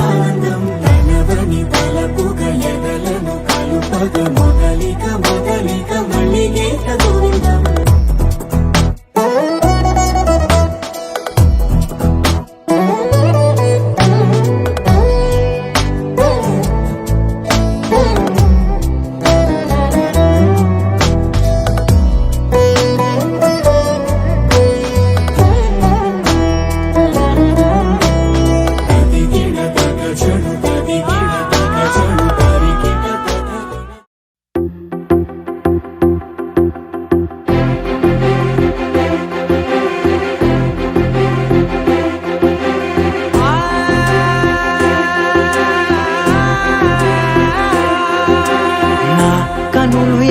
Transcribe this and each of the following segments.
ఆనందం తనవని తలపుగ ఎదలను కలుపగ మొదలిక మొదలిక మళ్ళీ గీత గోవిందం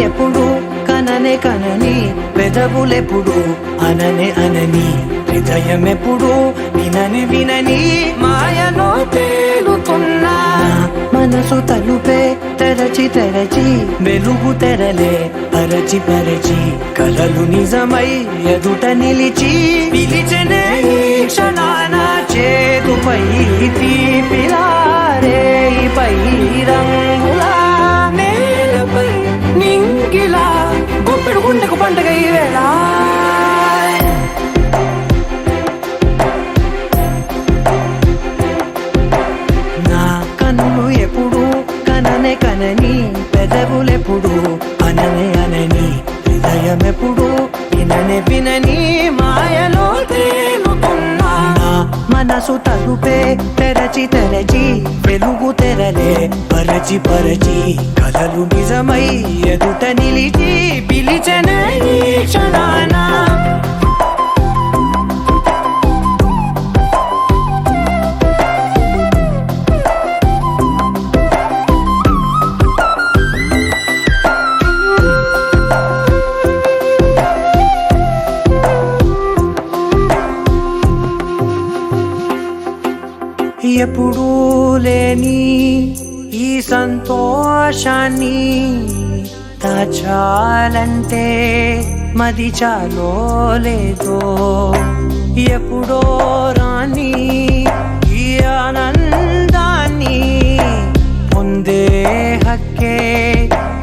ఎప్పుడు కననే కనని పెదవులెప్పుడు అననే అనని హృదయం ఎప్పుడు వినని వినని మాయలో తేలుతున్నా మనసు తలుపే తెరచి తెరచి వెలుగు తెరలే పరచి పరచి కలలు నిజమై ఎదుట నిలిచి పిలిచనే క్షణాన చేతుపై తీపిలారే పై రంగులా నేలపై నింగిలా గుప్పెడు గుండెకు పండుగ ఈ వేళ నా కన్నులు ఎప్పుడు కననే కనని పెదవులెప్పుడు అననే అనని హృదయం ఎప్పుడు విననే వినని మాయలో తేలుతున్నా మనసు తలుపే తెరచి తెరచి వెలుగు తెరలే పరచి పరచి కలలు నిజమై ఎదుట నిలిచి పిలిచనే క్షణానా ఎప్పుడూ లేని ఈ సంతోషాన్ని దాచాలంటే మది చాలో లేదో ఎప్పుడో రాని ఈ ఆనందాన్ని పొందే హక్కే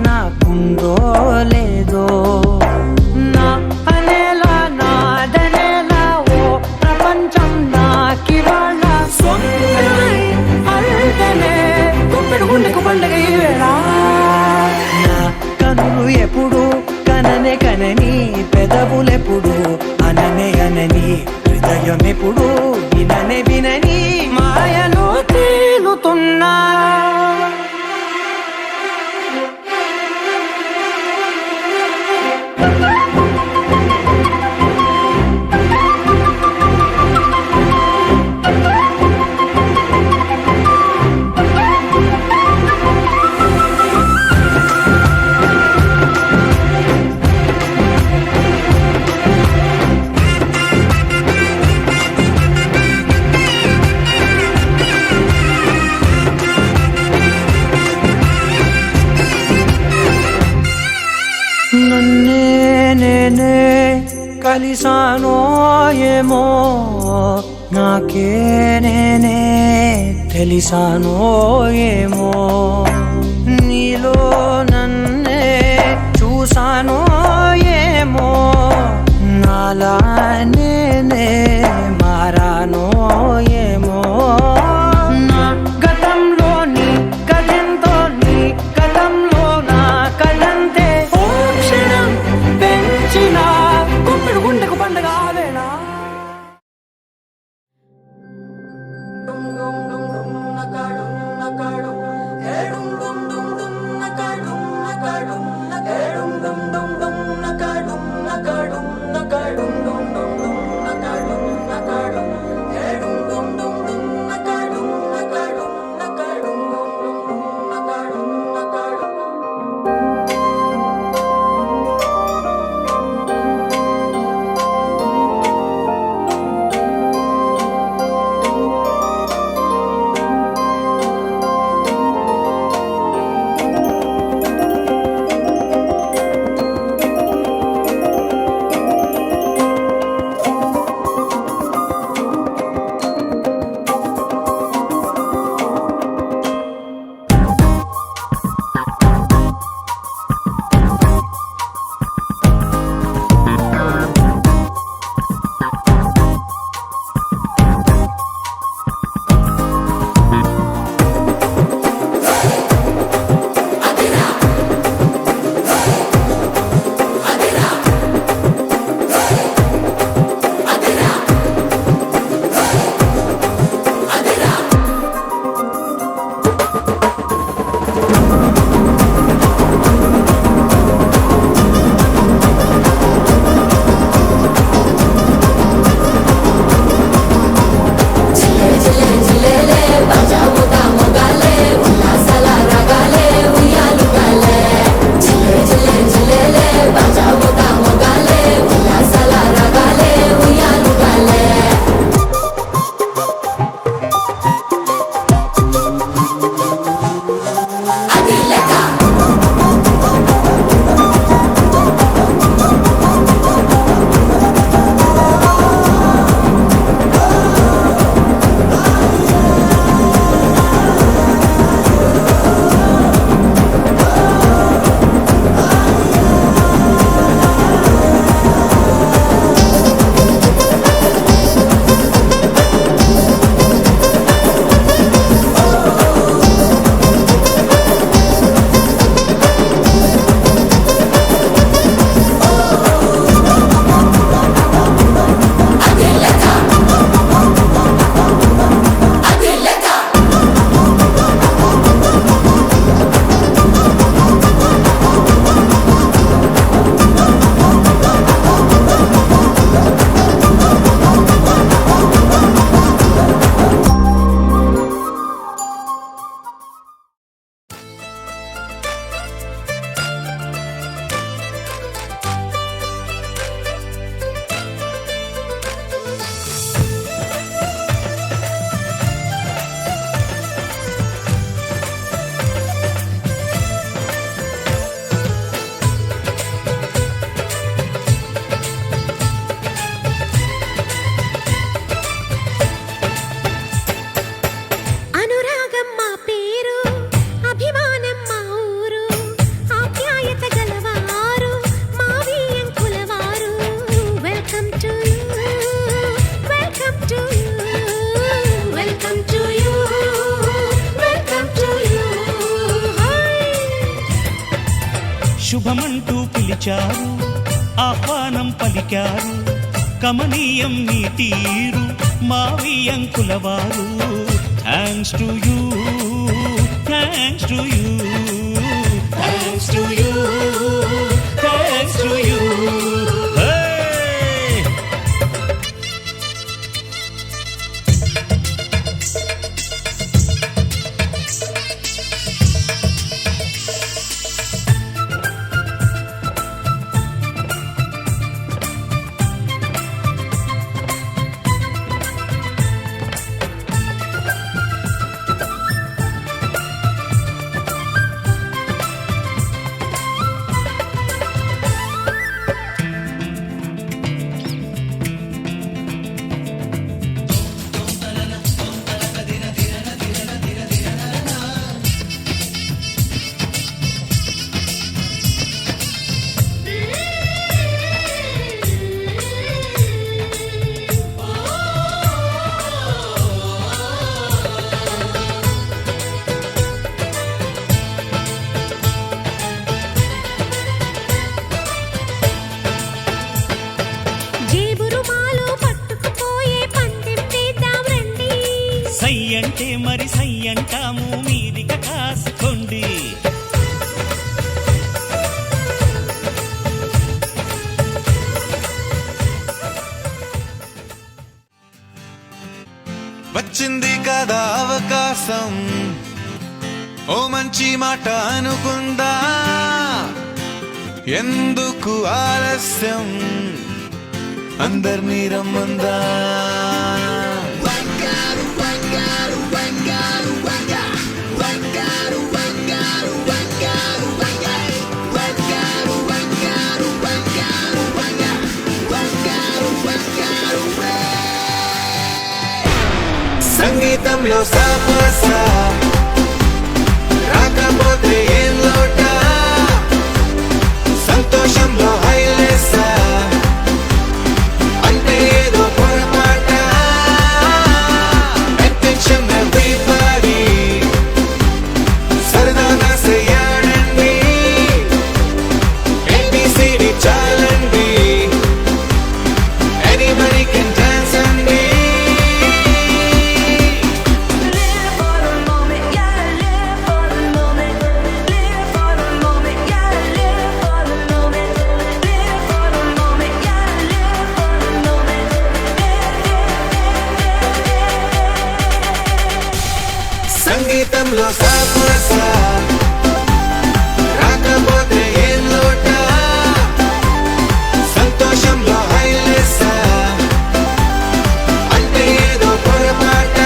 నాకుందో లేదో నా అనేలా నాదనేలా ఓ ప్రపంచం నాకివాళ్ళ గుండెకు పండుగ ఈ వేళ నా కనులు ఎప్పుడు కననే కనని పెదవులెప్పుడు అననే అనని హృదయం ఎప్పుడు విననే వినని మాయలో తేలుతున్నా నన్నే నేనే కలిసానో ఏమో నాకే నేనే తెలిసానో ఏమో నీలో నన్నే చూసానో ఏమో నాలా నేనే మారానో ఏమో నా గతంలోని గతంతో నీ గతంలో నా కదంతే గుండెకు పండుగ వేళ శుభమంటూ పిలిచారు, ఆహ్వానం పలికారు, కమనీయం నీ తీరు మావియంకులవారు. Thanks to you, thanks to you, thanks to you, thanks to you. సై అంటే మరి సై అంటాము, మీదిక కాసుకోండి. వచ్చింది కదా అవకాశం, ఓ మంచి మాట అనుకుందా, ఎందుకు ఆలస్యం, అందర్నీ రమ్మందా. సంగీతంలో సాపసా రాకపోతే ఏం లోట, సంతోషంలో హైలేసా అంటే ఏదో పొరపాట. అటెన్షన్ ఎవ్రీబడీ, సరదాగా చెయ్యాడండి, ABCD చాలండి, ఎనీబడీ కెన్ డాన్స్ అండి. సంగీతంలో సాపసా రాకపోతే ఏం లోట, సంతోషంలో హైలేసా అంటే ఏదో పొరపాట.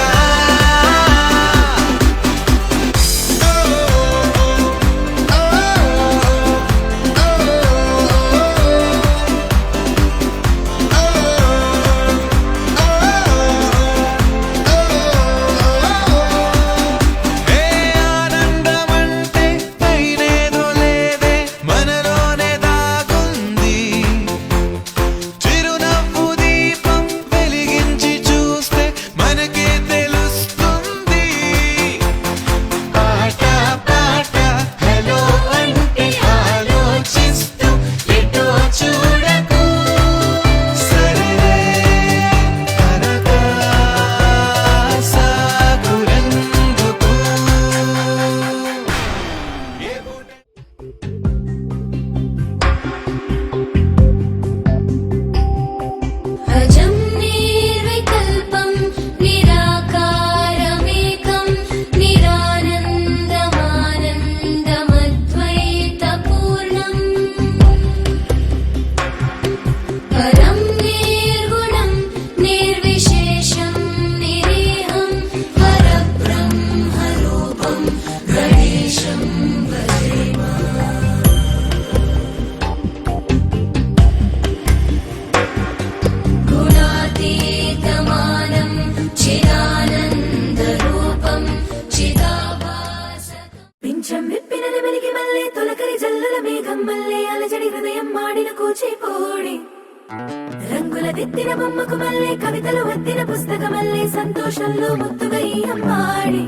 కూచిపూడి రంగుల దిద్దిన బొమ్మకు మళ్ళీ కవితలు వత్తిన పుస్తకమల్లే సంతోషంలో ముద్దుగా ఈ అమ్మాడి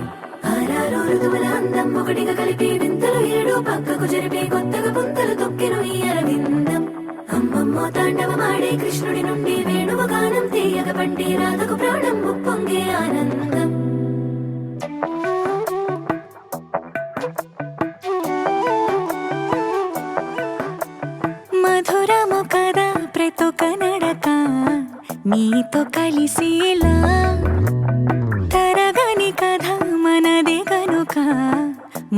వారాలు ఋతువుల అందం ఒకటిగా కలిపి వింతలు ఏడు పక్కకు జరిపి కొత్తగా పుంతలు తొక్కెను ఈ అరవిందం. అమ్మమ్మో తాండవమాడే కృష్ణుడి నుండి వేణువ గానం తీయగ పండి రాధకు ప్రాణం ఉప్పొంగే ఆనందం. మధురము కదా ప్రతొక నడక నీతో కలిసేలా, తరగని కథ మనదే కనుక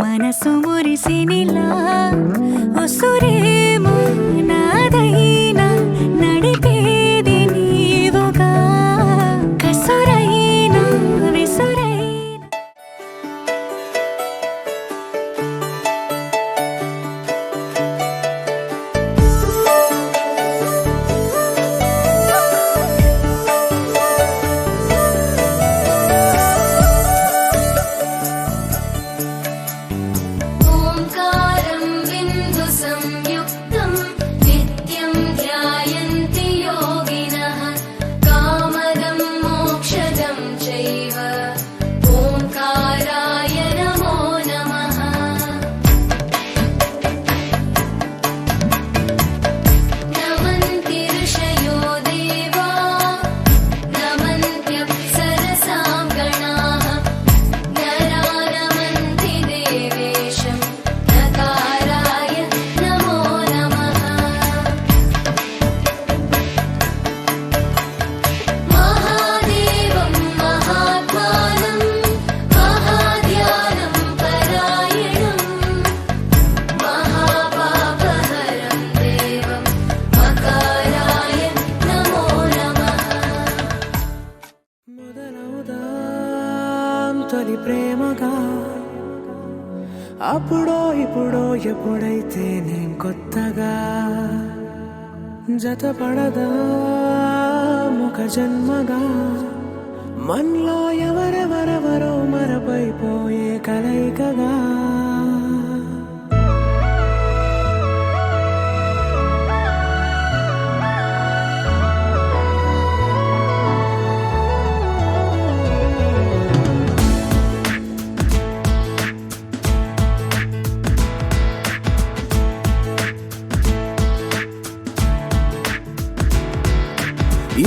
మనసు మురిసినిలా. ఉసురేమో నాదైనా నడిపేది నీవుగా, కసురైనా విసురైనా. ఓంకారం బిందు సంయుక్తం నిత్యం ధ్యాయంతి యోగినః కామదం మోక్షదం చైవ ఓంకారాయ నమో నమః. నమంతి ఋషయో దేవా నమంత్యప్సరసాం గణాః నరా నమంతి దేవేశం నకారాయ నమో నమః. మహాదేవం మహాత్మానం మహాధ్యానం పరాయణం మహాపాపహరం దేవం మకారాయ నమో నమః. మొదలవుదాం తొలి ప్రేమగా, అప్పుడో ఇప్పుడో ఎప్పుడైతే నేను కొత్తగా జతపడదా ముఖ జన్మగా. మనలో ఎవరెవరెవరో మరపైపోయే కలయికగా.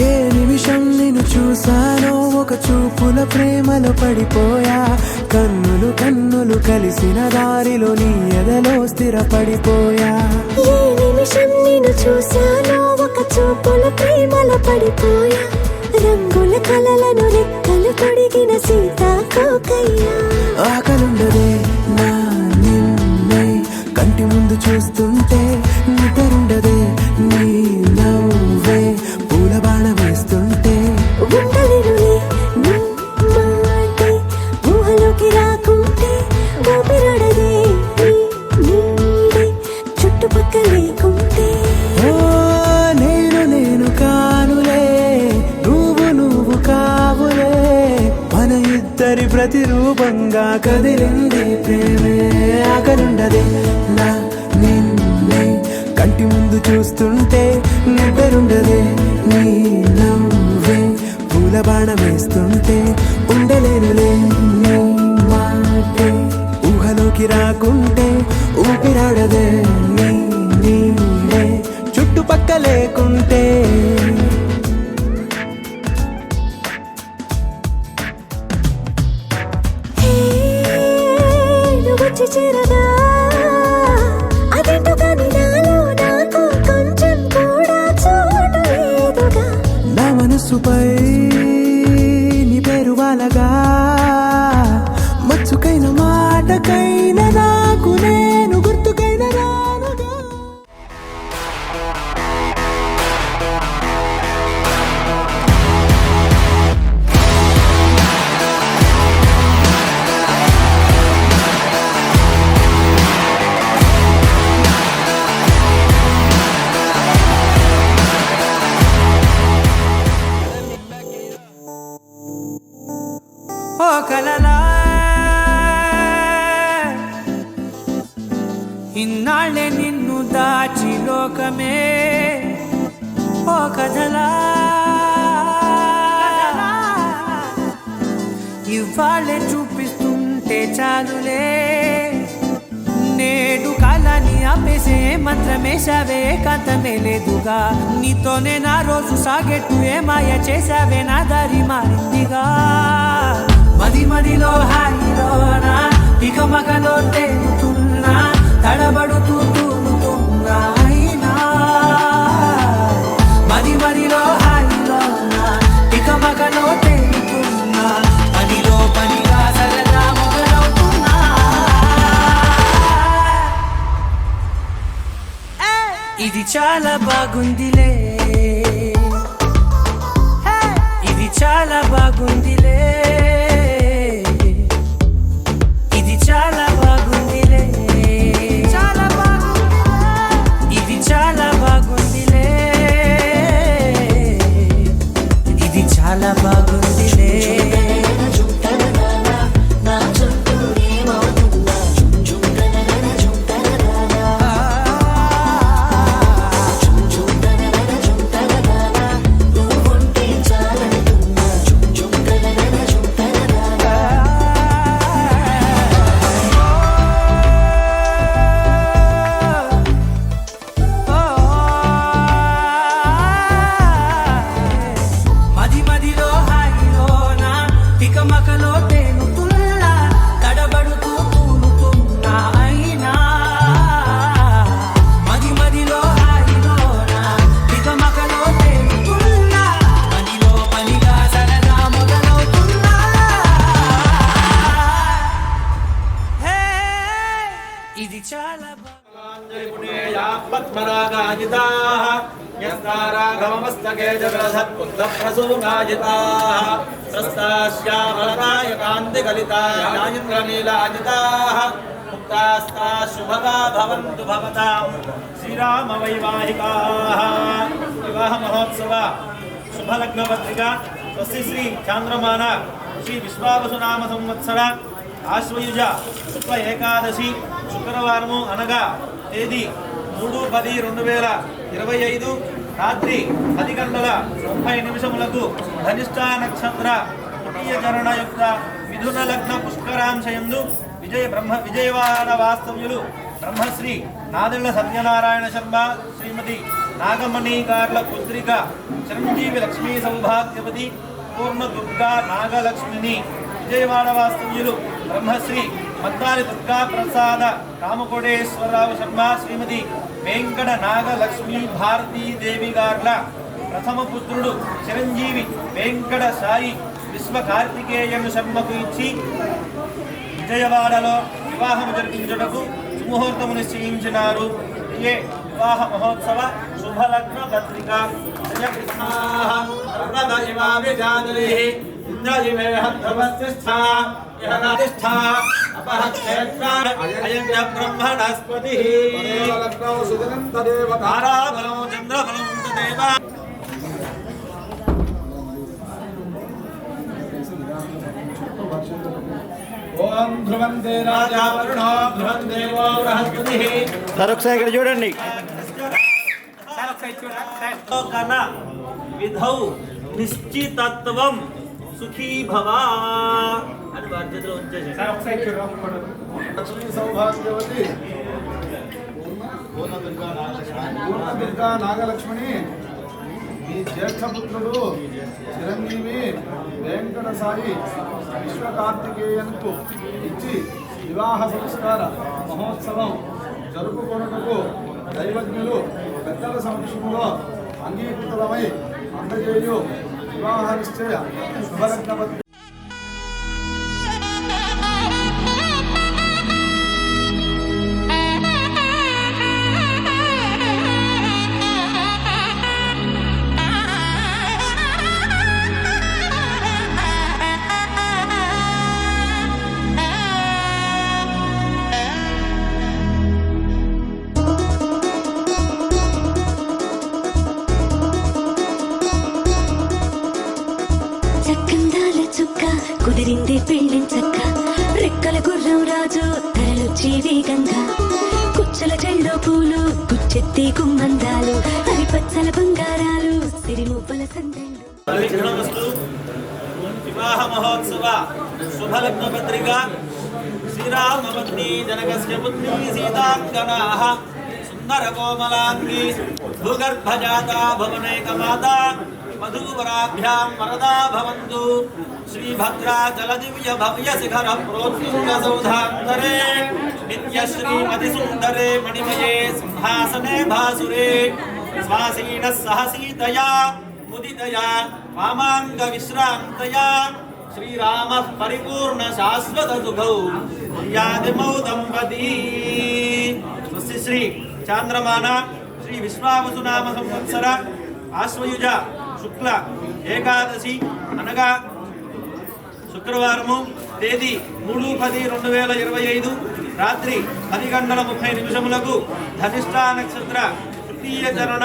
ఏ నిమిషం నిన్ను చూసానో ఒక చూపుల ప్రేమలో పడిపోయా. కన్నులు కన్నులు కలిసిన దారిలో నీ ఎదలో స్థిరపడిపోయా. ఏ నిమిషం నిన్ను చూశానో ఒక చూపుల ప్రేమలో పడిపోయా. రంగుల కలలను రెక్కలు తొడిగిన సీతాకోకయ్యా. ఆకలుండదే నా నిన్నే కంటి ముందు చూస్తుంటే, నిద్రుండదే నీ నవ్వే పూల బాణ వేస్తుంటే. ఉండలేనులే నీ మాటే ఊహలోకి రాకుంటే, ఊపిరాడదే నీ నీడే చుట్టుపక్కల లేకుంటే. ఓ నేను నేను కానులే, నువ్వు నువ్వు కావులే, మన ఇద్దరి ప్రతిరూపంగా కదిలింది ప్రేమే. ఆకలుండదే నా నిన్నే కంటి ముందు చూస్తుంటే, నిద్రుండదే నీ నవ్వే పూల బాణ వేస్తుంటే. ఉండలేనులే నీ మాటే ఊహలోకి రాకుంటే, ఊపిరాడదే నీ నీడే చుట్టుపక్క లేకుంటే. హే, నువ్వు వచ్చి చేరగా అదేంటో కానీ నాలో నాకు కొంచెం కూడా చోటు లేదుగా. నా మనసుపై నీ పేరు వాలగా, మచ్చుకైన మాటకైన నాకు నేను గుర్తుకైన రానుగా. ఓ కలలా ఇన్నాళ్ళే నిన్ను దాచి లోకమే, ఓ కథలా ఇవాళ్ళే చూపిస్తుంటే ఉంటే చాలులే. నేడు కాలాన్ని ఆపేసే మంత్రమేశావే కాంతమే లేదుగా. నీతోనే నా రోజు సాగెట్టు ఏ మాయ చేశావే నా దారి మారిందిగా. మదిలో హాయిలోనా ఇక మగలో తేలుతున్నా తడబడుతూ తూలుతున్నా అయినా. మదిలో హాయిలోనా ఇక మగలో తేలుతున్నా పనిలో పనిగా సరదా మొదలవుతున్నా. ఇది చాలా బాగుందిలే, ఇది చాలా బాగుందిలే, ఇది చాలా బాగుందిలే, చాలా బాగుంది, ఇది చాలా బాగుందిలే, ఇది చాలా బాగుందిలే. మదిలో హాయిలోనా తికమకలో తేలుతున్నా తడబడుతూ తూలుతున్నా అయినా. మదిలో హాయిలోనా తికమకలో తేలుతున్నా పనిలో పనిగా సరదా మొదలవుతున్నా. ఇది చాలా పద్మరాగాజితాః యస్తారాఘవమస్తకే జగదసత్పుత్రప్రసూనాజితాః స్రస్తాశ్యామలనాయకాంతికలితాః ఇంద్రనీలాజితాః ముక్తాస్తాः శుభగా భవంతు భవతాం. శ్రీరామవైవాహికాः వివాహ మహోత్సవ శుభలగ్న పత్రిక స్వస్తి శ్రీ చాంద్రమాన శ్రీ విశ్వావసునామ సంవత్సర ఆశ్వయుజ శుక్ల ఏకాదశి శుక్రవారము అనగా తేదీ 3/10/2025 రాత్రి 10:30 ధనిష్టా నక్షత్ర తృతీయ చరణ యొక్క మిథున లగ్న పుష్కరాంశయందు విజయవాడ వాస్తవ్యులు బ్రహ్మశ్రీ నాదెళ్ల సత్యనారాయణ శర్మ శ్రీమతి నాగమణి గార్ల పుత్రిక చిరంజీవి లక్ష్మీ సౌభాగ్యవతి పూర్ణ దుర్గా నాగలక్ష్మిని విజయవాడ వాస్తవ్యులు బ్రహ్మశ్రీ మద్దాలి దుర్గా ప్రసాద రామకోటేశ్వరరావు శర్మ శ్రీమతి వెంకట నాగలక్ష్మి భారతీదేవి గార్ల ప్రథమ పుత్రుడు చిరంజీవి వెంకట సాయి విశ్వ కార్తికేయను శర్మకు ఇచ్చి విజయవాడలో వివాహం జరిపించుటకు సుముహూర్తము నిశ్చయించినారు. ఇదే వివాహ మహోత్సవ శుభలగ్న పత్రిక. బ్రహ్మణస్పతి తారాబలం చంద్రబలం తదేవ. ఓం ధ్రువంతే రాజా వరుణో ధ్రువం దేవో బృహస్పతిః. ఒకసారి ఇక్కడ చూడండి. కన విధౌ నిశ్చితత్వం సుఖీ భవ అని బాధ్యతలో ఉంచేసారు. లక్ష్మీ సౌభాగ్యవతి పూర్ణ దుర్గా నాగలక్ష్మిని మీ జ్యేష్ఠపుత్రుడు చిరంజీవి వెంకట సాయి విశ్వ కార్తికేయన్కు ఇచ్చి వివాహ సంస్కార మహోత్సవం జరుపుకొనుటకు దైవజ్ఞులు పెద్దల సమక్షంలో అంగీకృతమై అందజేయు వివాహ నిశ్చయ శుభలగ్న పత్రిక. కుదిరింది పెళ్ళించక్క రెక్కల గుర్రం రాజు తరలొచ్చి వేగంగా కుచ్చల చెల్లో పూలు కుచ్చెత్తి గుమ్మందాలు అవి పచ్చల బంగారాలు సిరిమువ్వల సందెళ్ళు. వివాహ మహోత్సవ శుభలగ్న పత్రిక శ్రీరామపత్ని జనకస్య పుత్రీ సీతాంగనాః సుందరకోమలాంగి భూగర్భజాతా భువనైకమాతా మధువరాభ్యాం వరదా భవంతు శ్రీభద్రాచలదివ్య భవ్య శిఖర ప్రోత్తుంగ సౌధాంతరే నిత్యశ్రీమతి సుందరే మణిమయే సింహాసనే భాసురే స్వాసీన సహ సీతయా ముదితయా వామాంగ విశ్రాంతయా శ్రీరామ పరిపూర్ణ శాశ్వత సుఖౌ యాదిమౌ దంపతి స్వస్తి శ్రీ చాంద్రమాన శ్రీ విశ్వావసు నామ సంవత్సర ఆశ్వయుజ శుక్ల ఏకాదశి అనగా శుక్రవారము తేదీ 3/10/2025 రాత్రి 10:30 ధనిష్ఠా నక్షత్ర తృతీయ చరణ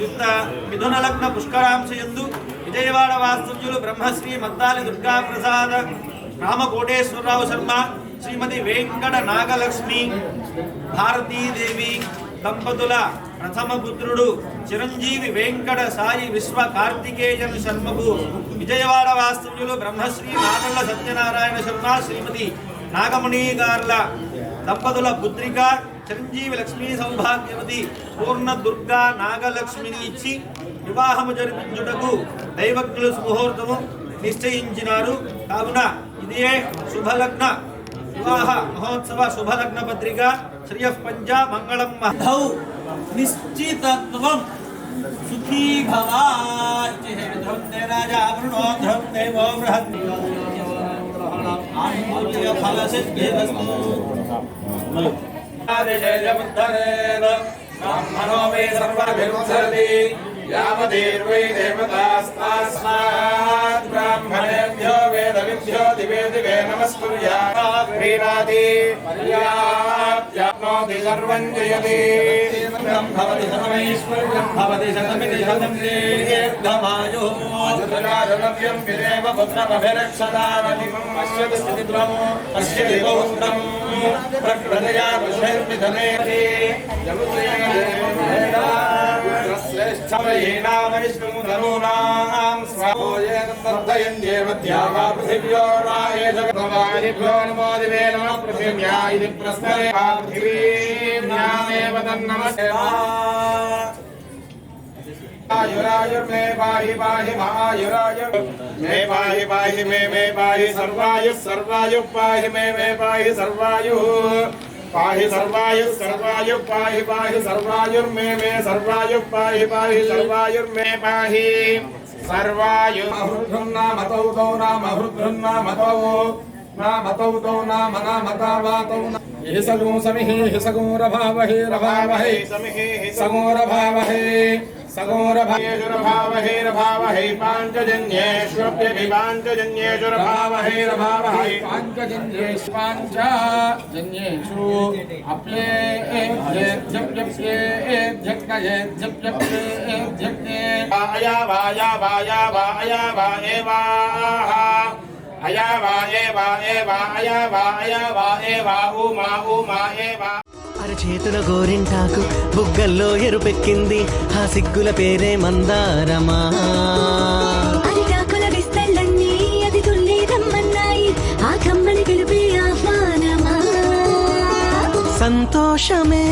యుక్త మిథున లగ్న పుష్కరాంశయందు విజయవాడ వాస్తవ్యులు బ్రహ్మశ్రీ మద్దాలి దుర్గా ప్రసాద రామకోటేశ్వరరావు శర్మ శ్రీమతి వెంకట నాగలక్ష్మి భారతీదేవి దంపతుల ప్రథమ పుత్రుడు చిరంజీవి వెంకట సాయి విశ్వ కార్తికేయన్ శర్మకు విజయవాడ వాస్తవ్యులు బ్రహ్మశ్రీ నాగళ్ళ సత్యనారాయణ శర్మ శ్రీమతి నాగమణి గార్ల దంపతుల పుత్రిక చిరంజీవి లక్ష్మీ సౌభాగ్యవతి పూర్ణ దుర్గా నాగలక్ష్మిని ఇచ్చి వివాహము జరిపించుటకు దైవజ్ఞులు సుముహూర్తము నిశ్చయించినారు. కావున ఇదే శుభలగ్న వివాహ మహోత్సవ శుభలగ్న పత్రిక శ్రియః పంచ మంగళం మహౌ నిశ్చితత్వం సుఖీ భవ ధ్రువందే రాజా వరుణో ధ్రువం దేవో బృహత్ ఫలసిద్ధిరస్తు బ్రాహ్మణో మే సర్వభిర్సరతి యావదేర్వై దేవతాస్తాస్మాత్ బ్రాహ్మణేభ్యో వేదవిభ్యో దివే దివే నమస్కుర్యాత్ ప్రీణాతి పర్యాప్నోతి సర్వం జయతి భవతి సర్వైశ్వర్యం భవతి శతమితి శతం దీర్ఘమాయుః జగదారణవ్యం విదేవ పుత్రమభిరక్షదారతిమం పశ్యతి స్థితిద్వం పశ్యతి బౌద్ధం ప్రకృతయా పుష్పైర్విధనేతి శ్రేష్ఠమయేనామ విష్ణుం ధనూనాం స్వాహోయేన తద్ధయంత్యేవ ధ్యావా పృథివ్యో రాయే జగద్భవానిభ్యో నమో దివే నమః పృథివ్యా ఇతి ప్రస్తరే పృథివీర్యామేవ తన్నమస్తే आयुरायुर्मे पाहि पाहि महायुरायुर् मे पाहि पाहि मे पाहि सर्वायुः सर्वायुः पाहि मे पाहि सर्वायुः पाहि सर्वायुः सर्वायुः पाहि पाहि सर्वायुर्मे सर्वायुः पाहि पाहि सर्वायुर्मे पाहि सर्वायुः हृद्रं नामतौ तौ नाम हृद्रं नामतौ नामतौ तौ नाम नामतावातौ हिसगो समिहि हिसगो रभावहे रभावहे समिहि हिसगो रभावहे सगोरभावहे रभावहे पाञ्चजन्येष्वप्यभिपाञ्चजन्येषु रभावहे रभावहे पाञ्चजन्येषु पाञ्चजन्येषु अप्येभ्यप्येभ्यक्कयेभ्यप्येभ्यक्ये अयावा उमा उमा एवा అరచేతుల గోరింటాకు బుగ్గల్లో ఎరుపెక్కింది ఆ సిగ్గుల పేరే మందారమా అరిటాకుల విస్తళ్ళన్నీ అది తుల్లి రమ్మన్నాయి ఆ కమ్మని పిలిపి ఆహ్వానమా సంతోషమే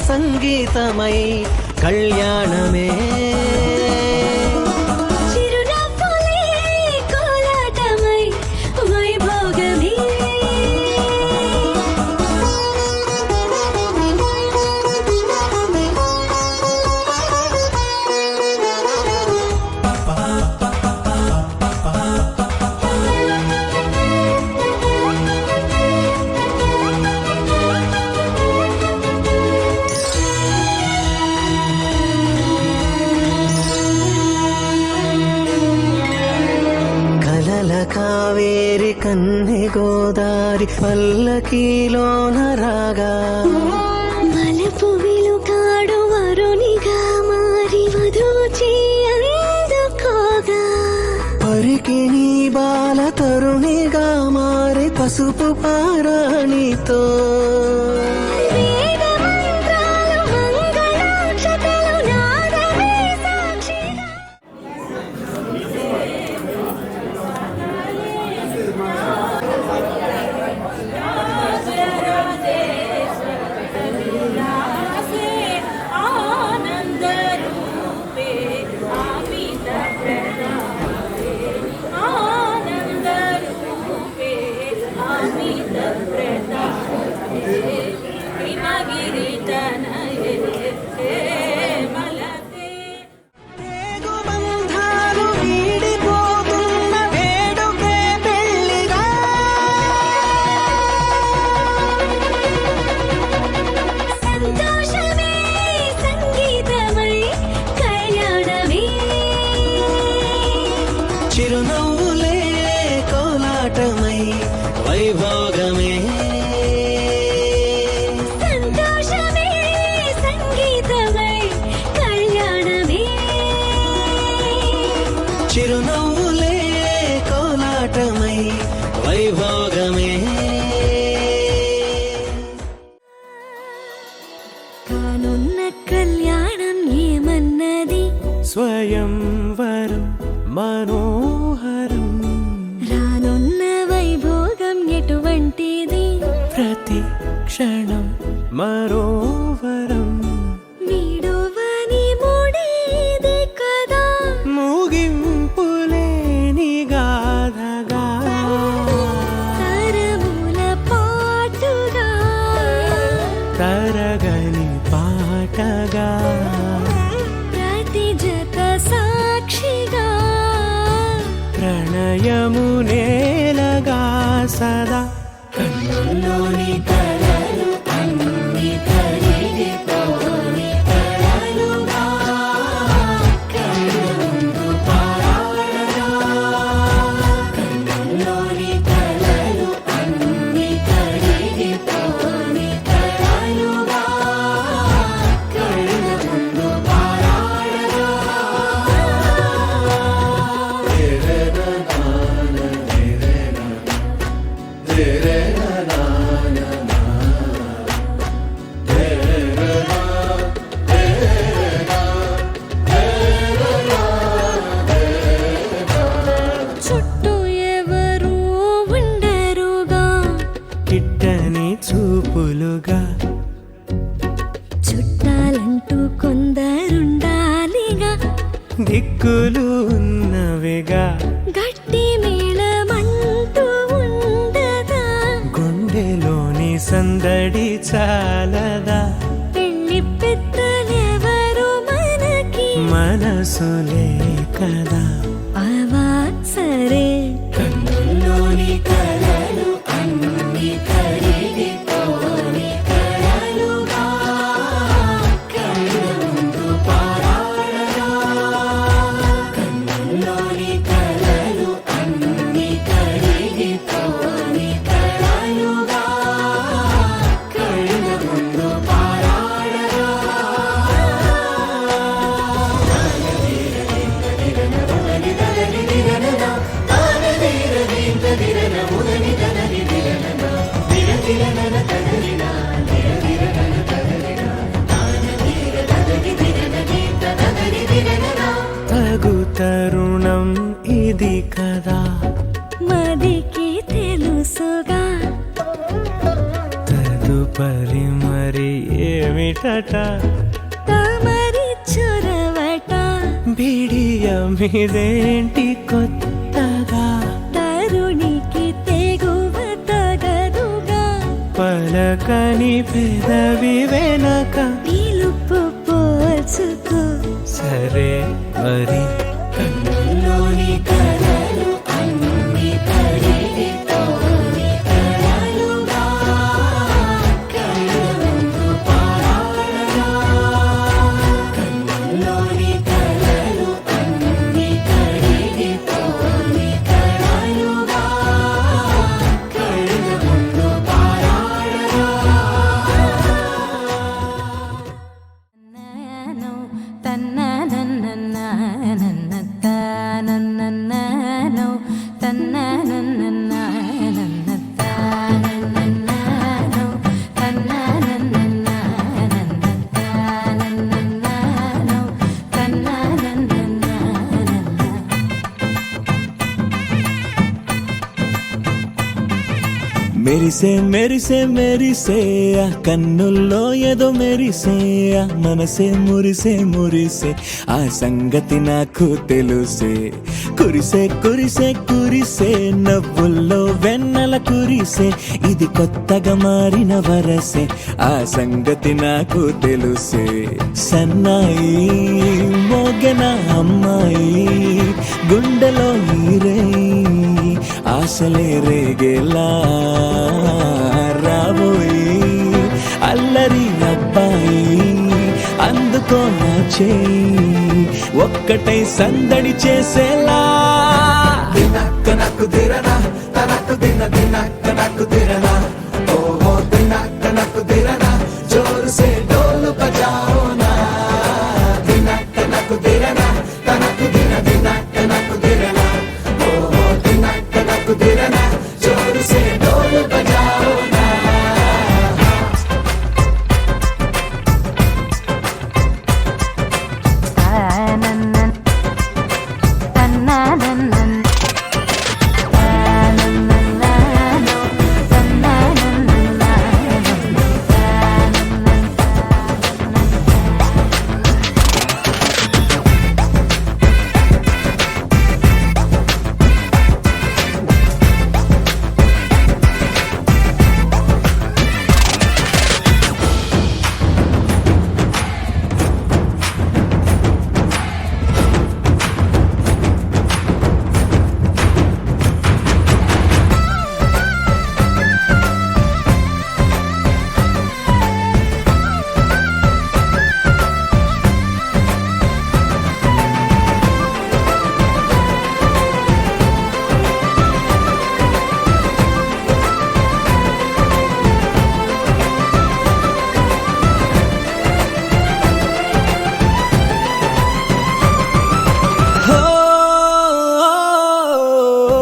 సంగీతమై కళ్యాణమే చిరునవ్వులే కోలాటమై వైభోగమే కావేరి కన్నె గోదారి పల్లకీలోన రాగా మలపు విలుకాడు వరునిగా మారి వధూచి అందుకోగా పరికి నీ బాల తరుణిగా మారి పసుపు పారాణితో వేద మంత్రాలు మంగళాక్షతలు నాదమే సాక్షిగా చిరునవ్వులే కోలాటమై వైభోగమే సంతోషమే సంగీతమై కళ్యాణమే చిరునవ్వులే కోలాటమై వైభోగమే కానున్న కళ్యాణం ఏమన్నది స్వయంవరం మనోహరం రానున్న వైభోగం ఎటువంటిది ప్రతి క్షణం మరోవరం వీడువని ముడిది కదా ముగింపులేని గాథగా తరముల పాటుగా తరగని పాటగా ప్రతి జత సాక్షిగా ప్రణయము నేలగా సదా కన్నుల్లోని కలలు అన్ని కరిగిపోని కలలుగా కళ్ళముందు పారాడగా కన్నుల్లోని కలలు అన్ని కరిగిపోని కలలుగా కళ్ళముందు పారాడగా చుట్టూ ఎవరు ఉండరుగా కిట్టని చూపులుగా చుట్టాలంటూ కొందరుండాలిగా దిక్కులు ఉన్నవిగా గట్టి మేళమంటూ ఉండదా గుండెలోని సందడి చాలదా పెళ్లి పెద్దలెవరు మనకి మనసులే కదా అవా సరే కన్నుల్లోని కలలు అన్ని కరిగిపోని కలలుగా కళ్ళముందు పారాడగా కన్నుల్లోని కలలు అన్ని కరిగిపోని కలలుగా కళ్ళముందు పారాడగా తగు తరుణం ఇది కదా మదికి తెలుసుగా తదుపరి మరి ఏమిటట తమరి చొరవట బిడియమిదేంటి కొత్తగా తరుణికి తెగువ తగదుగా పలకని పెదవి వెనక పిలుపు పోల్చుకో సరే మరి కన్నుల్లోని కలలు అన్ని కరిగిపోని కలలుగా కళ్ళముందు పారాడగా కన్నుల్లోని కలలు అన్ని కరిగిపోని కలలుగా కళ్ళముందు పారాడగా మెరిసే మెరిసే మెరిసే ఆ కన్నుల్లో ఏదో మెరిసే ఆ మనసే మురిసే మురిసే ఆ సంగతి నాకు తెలుసే కురిసే కురిసే కురిసే నవ్వుల్లో వెన్నెల కురిసే ఇది కొత్తగా మారిన వరసే ఆ సంగతి నాకు తెలుసే సన్నాయి మోగన అమ్మాయి గుండెలో నీరే ఆశలే రేగేలా రాబోయి అల్లరి అబ్బాయి అందుకో నా చేయి ఒక్కటై సందడి చేసేలా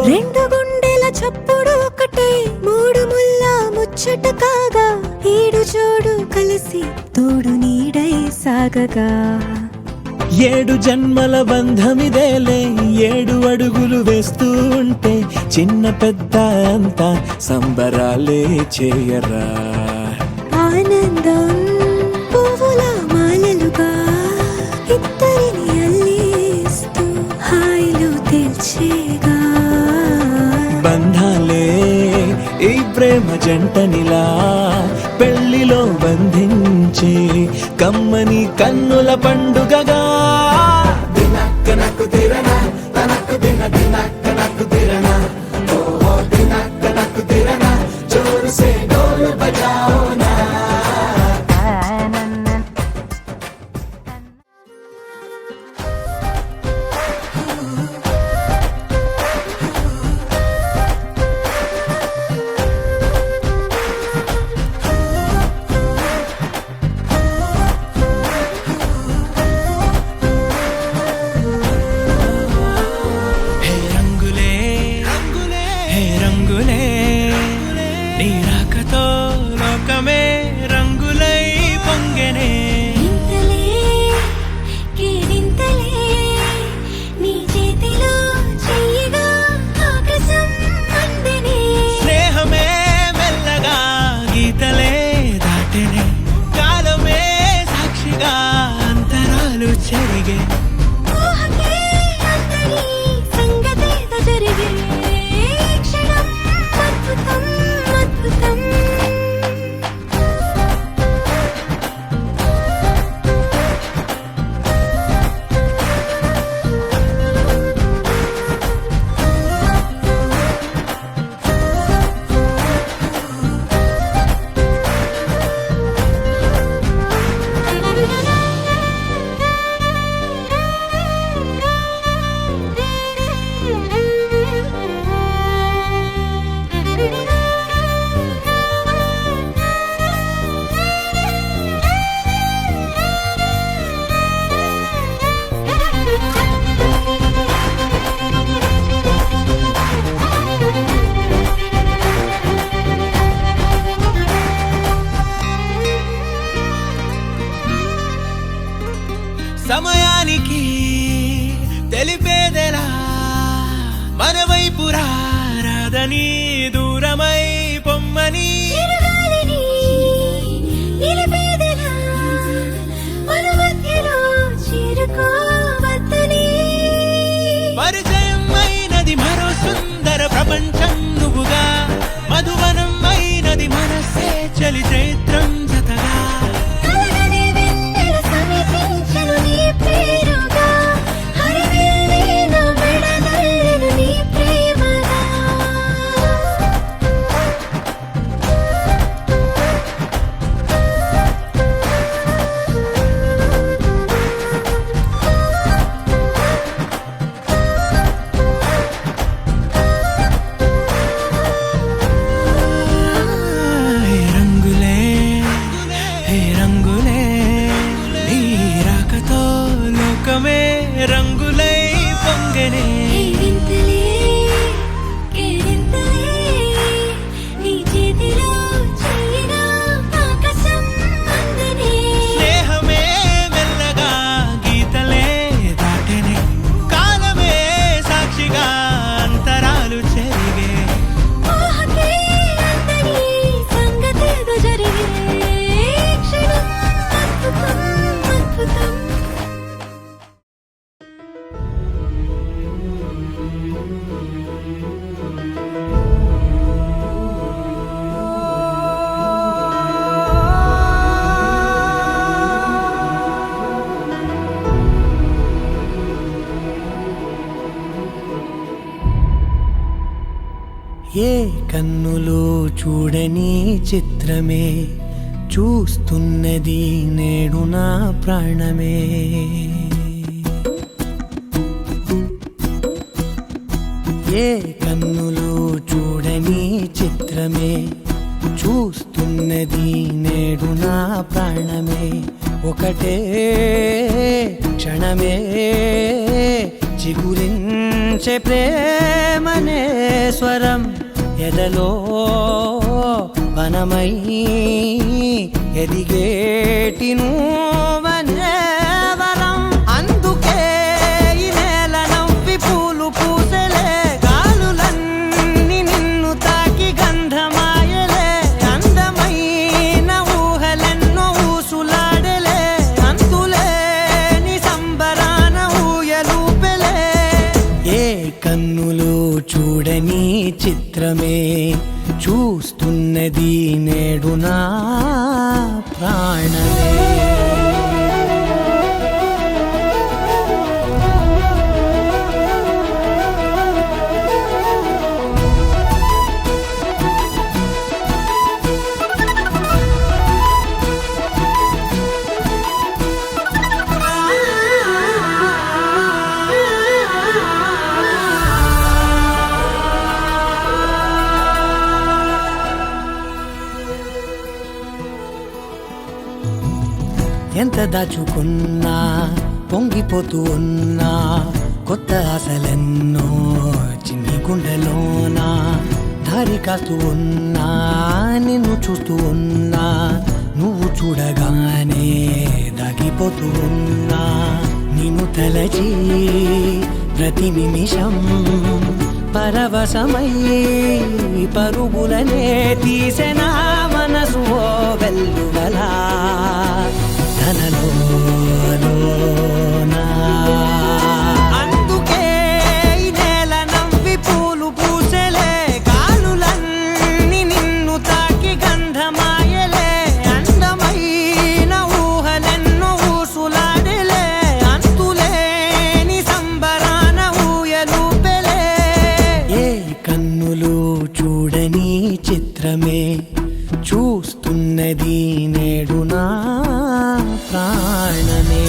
రెండు గుండెల చప్పుడు ఒకటే, మూడు ముల్ల ముచ్చట కాగా, ఈడు జోడు కలిసి తోడు నీడై సాగగా. 7 జన్మల బంధమిదేలే, 7 అడుగులు వేస్తూ ఉంటే చిన్న పెద్ద అంతా సంబరాలే చేయరా. ఆనందం పువ్వుల మాలలుగా ఇద్దరిని అల్లేస్తూ హాయిలో తెల్చేగా. బంధాలే ఈ ప్రేమ జంటనిలా పెళ్లిలో బంధించి కమ్మని కన్నుల పండుగగా. దినక్క నక్కు తిరనా తనక్కు దిన దినక్క నక్కు తిరనా, ఓహో దినక్క నక్కు తిరనా, జోరు సే డోలు బజాओ నా. సమయానికి తెలిపేదెలా మన వైపు రాదని, దూరమై పొమ్మని పరిచయం అయినది మరో సుందర ప్రపంచం నువ్వుగా, మధువనం అయినది మనసే చలి చైత్రం జతగా. రంగులై పొంగనే స్నేహమే మెల్లగా గీతలే దాటనే, కాలమే సాక్షిగా అంతరాలు చెరిగే. ఏ కన్నులో చూడని చిత్రమే చూస్తున్నది నేడు నా ప్రాణమే. ఏ కన్నులో చూడని చిత్రమే చూస్తున్నది నేడు నా ప్రాణమే. ఒకటే క్షణమే చిగురించే ప్రేమనే స్వరం ఎదలో వనమై ఎదిగేటి నువ్వనే వరం అందుకే ఈ నేల నవ్వి పూలు పూసలే గాలులన్నీ నిన్ను తాకి గంధమాయలే అందమైన ఊహలెన్నో ఊసులాడలే అంతులేని సంబరాన ఊయలూపెలే ఏ కన్నులు చూడని చిత్రమే చూస్తున్నది నేడు నా ప్రాణమే ఎంత దాచుకున్నా పొంగిపోతూ ఉన్నా కొత్త ఆశలెన్నో చిన్ని గుండెలోనా దారి కాస్తూ ఉన్నా నిన్ను చూస్తూ ఉన్నా నువ్వు చూడగానే దాగిపోతూ ఉన్నా నిన్ను తలచి ప్రతి నిమిషం పరవశమై పరుగులనే తీసెనా మనసు ఓ వెల్లువలా అందుకే ఈ నేల నవ్వి పూలు పూసలే గాలులన్నీ నిన్ను తాకి గంధమాయలే అందమైన ఊహలెన్నో ఊసులాడలే అంతులేని సంబరాన ఊయలూపెలే ఏ కన్నులు చూడని చిత్రమే చూస్తున్నది నేడు నా ప్రాణమే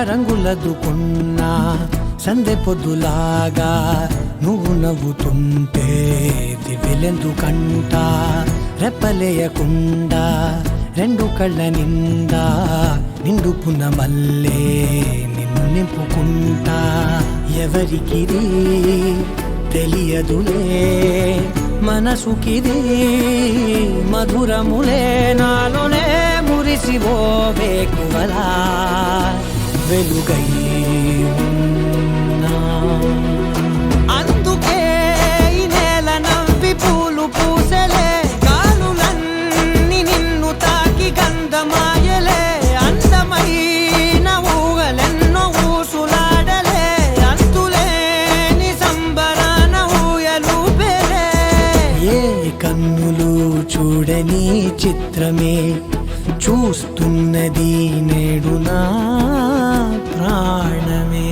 రంగులదుకున్నా సందె పొద్దులాగా నువ్వు నవ్వుతుంటే దివ్యలెందుకంట రెప్పలేయకుండా రెండు కళ్ళ నిండా నిండుకున్న మల్లే నిన్ను నింపుకుంటా ఎవరికిది తెలియదులే మనసుకిది మధురములే నాలోనే మురిసివో వేకువలా వెలుగై ఉన్నా అందుకే ఈ నేల నవ్వి పూలు పూసలే గాలులన్నీ నిన్ను తాకి గంధమాయలే అందమైన ఊహలెన్నో ఊసులాడలే అంతులేని సంబరాన ఊయలూపెలే ఏ కన్నులు చూడని చిత్రమే చూస్తున్నది నేడు నా ప్రాణమే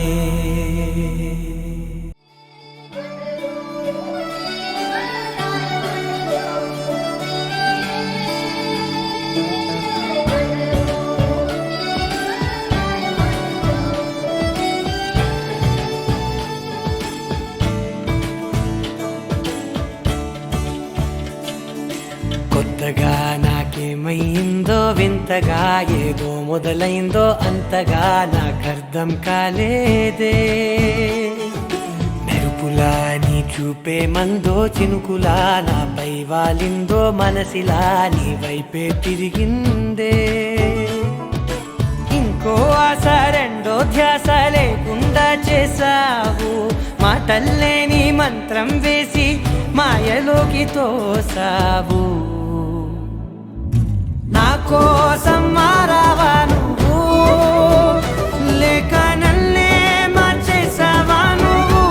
కొత్తగా నాకేమైందో వింతగా ఏదో మొదలైందో అంతగా నాకర్థం కాలేదే మెరుపులా నీ చూపే మందో చినుకులా నాపై వాలిందో మనసిలా నీ వైపే తిరిగిందే ఇంకో ఆశ రెండో ధ్యాస లేకుండా చేసావు మాటల్లే నీ మంత్రం వేసి మాయలోకి తోసావు నా కోసం మారావా నువ్వు లేక నన్నే మార్చేసావా నువ్వు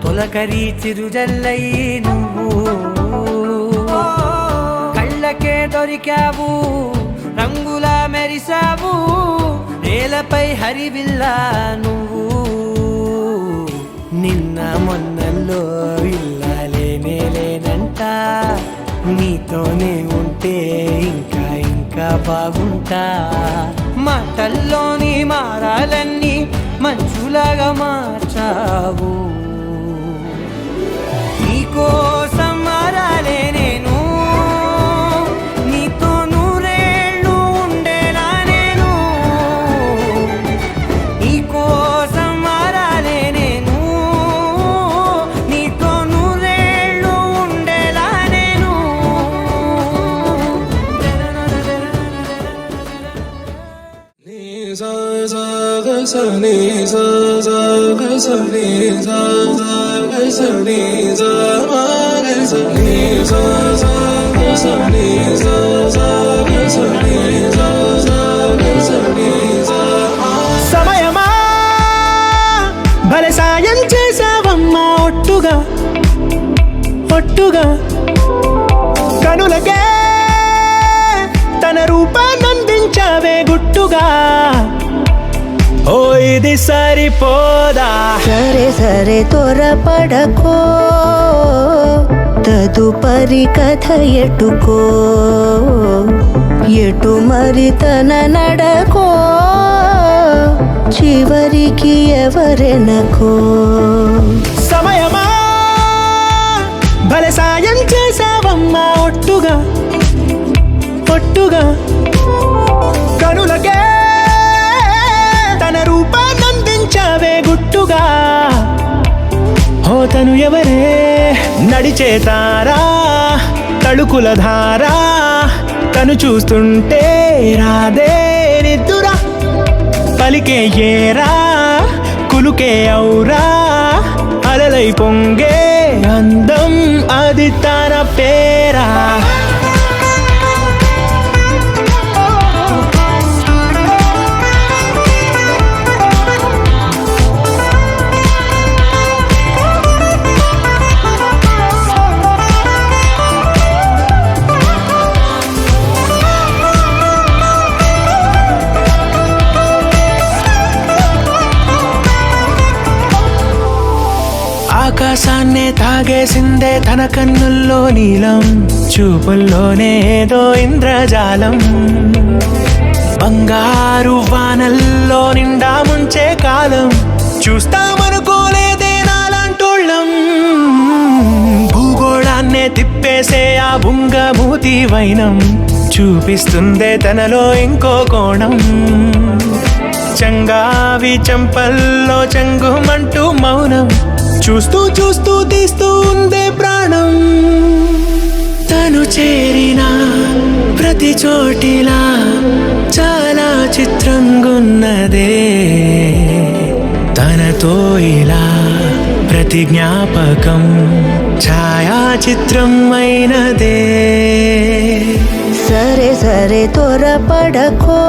పులకరి చిరుజల్లై నువ్వు కళ్ళకే దొరికావు రంగులా మెరిసావు నేలపై హరివిల్లా నువ్వు నిన్న మొన్నల్లో ఇల్లాలేనే లేనంట నీతోనే ఉంటే ఇంకా ఇంకా బాగుంటా మాటల్లోని మారాలన్నీ మంచులాగా మార్చావు నీకోసం మారాలే నేను నీతో నూరేళ్ళు ఉండేలా నేను నీకోసం మారాలే నేను నీతో నూరేళ్ళు ఉండేలా నేను సమయమా భలే సాయం చేసావమ్మా ఒట్టుగా ఒట్టుగా కనులకే తన రూపాన్నందించావే గుట్టుగా ఓ ఇది సరిపోదా సరే సరే త్వరపడకో తదుపరి కథ ఎటుకో ఎటు మరి తన నడకో చివరికి ఎవరెనకో సమయమా భలే సాయం చేసావమ్మా ఒట్టుగా ఒట్టుగా కనులకే తన రూపాన్నందించావే గుట్టుగా ఓ తను ఎవరే నడిచే తారా తళుకుల ధారా తను చూస్తుంటే రాదే నిద్దురా పలికే ఏరా కులుకే ఔరా అలలై పొంగే అందం అది తన పేరా ఆకాశాన్నే తాగేసిందే తన కన్నుల్లో నీలం చూపుల్లోనే ఏదో ఇంద్రజాలం బంగారు వానల్లో నిండా ముంచే కాలం చూస్తామనుకోలేదే నాలాంటోళ్ళం భూగోళాన్నే తిప్పేసే ఆ బుంగమూతి వైనం చూపిస్తుందే తనలో ఇంకో కోణం చంగావి చంపల్లో చంగుమంటూ మౌనం చూస్తూ చూస్తూ తీస్తూ ఉందే ప్రాణం తను చేరిన ప్రతి చోటిలా చాలా చిత్రంగున్నదే తనతో ఇలా ప్రతి జ్ఞాపకం ఛాయాచిత్రం అయినదే సరే సరే త్వరపడకో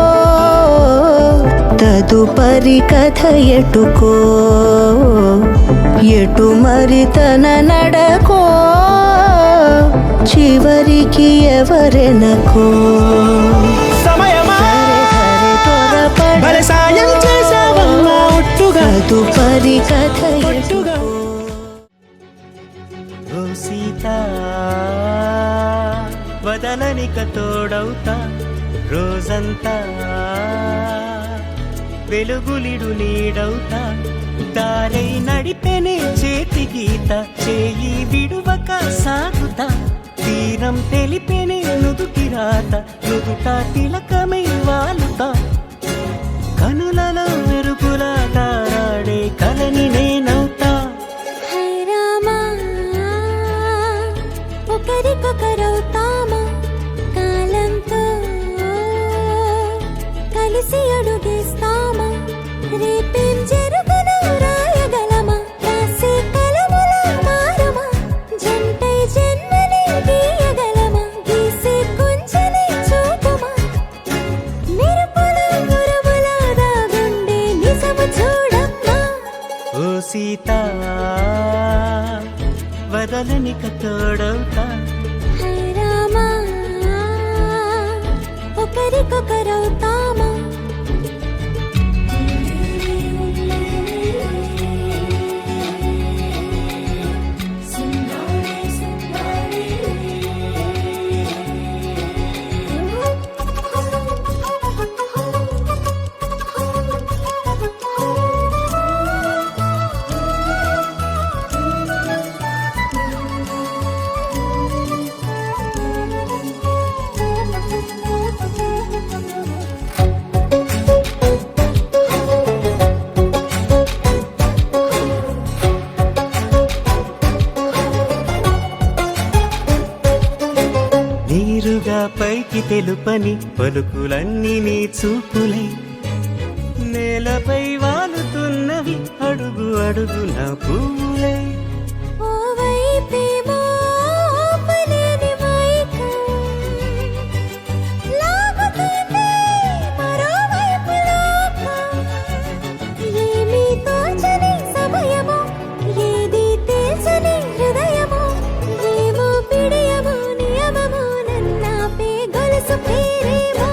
తదుపరి కథ ఎటుకో ఎటు మరి తన నడకో చివరికి ఎవరెనకో సమయమా సరే త్వరపడకో భలే సాయం చేసావమ్మా ఒట్టుగా తదుపరి కథ ఎటుకో ఓ సీత వదలనిక తోడవుతా రోజంతా వెలుగులిడు నీడవుతా దారై నడిపెనే చేతి గీత చేయి విడువక సాగుతా తీరం తెలిపెనే నుదుటి రాత నుదుట తిలకమై వాలుతా కనులలో మెరుగులా తారాడే కలని నేనవుతా హై రామా ఒకరికొకరవుతామా కాలంతో కలిసి అడుగేస్తామా రేపేం జరుగునో రాయగలమా రాసే కలముల మారమా జంటై జన్మని గీయగలమా గీసే కొంచెని చూపుమా మెరుపుల మురముల దాగుండే నిజము చూడమ్మా ఓ వదలనిక తోడవుతా. హై రామా ఒకరికొకరవుతామా నీరుగా పైకి తెలుపని పలుకులన్నీ నీ చూపులై నేలపై వాలుతున్నవి అడుగు అడుగు నా పూలై. ఓ వైపేమో ఆపలేని మైకం లాగుతుంది మరోవైపు లోకం. ఏమీ తోచని సమయమో ఏది తేల్చని హృదయమో ఏమో పిడియమో నియమమో నన్నాపే గొలుసు పేరేమో.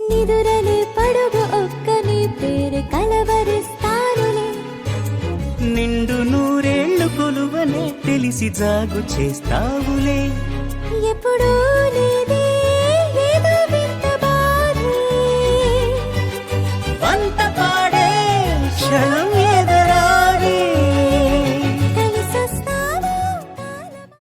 నిదురలే పడుగు ఒక్క నీ పేరు కలవరిస్తానులే. నిండు నూరేళ్లు కొలువనే తెలిసి జాగు చేస్తావులే. ఎప్పుడూ